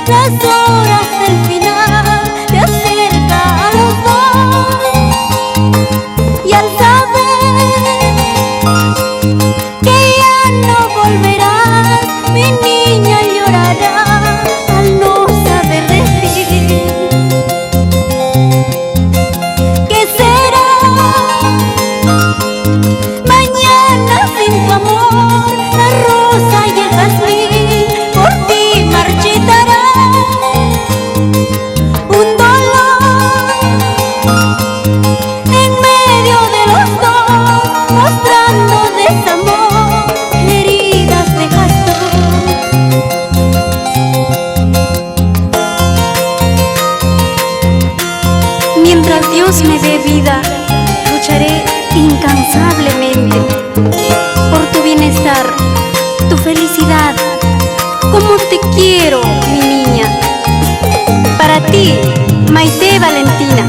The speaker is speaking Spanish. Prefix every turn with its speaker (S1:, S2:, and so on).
S1: las horas del final te acerca a los dos. Y al saber que ya no volverás, mi niña llorará al no saber decir qué será mañana sin tu amor. La rosa y el jazmín por ti marchitarán. Un dolor en medio de los dos, mostrando desamor, heridas dejas tú. Mientras Dios me dé vida, lucharé incansablemente por tu bienestar, tu felicidad. Como te quiero, mi niña. Para ti, Maite Valentina.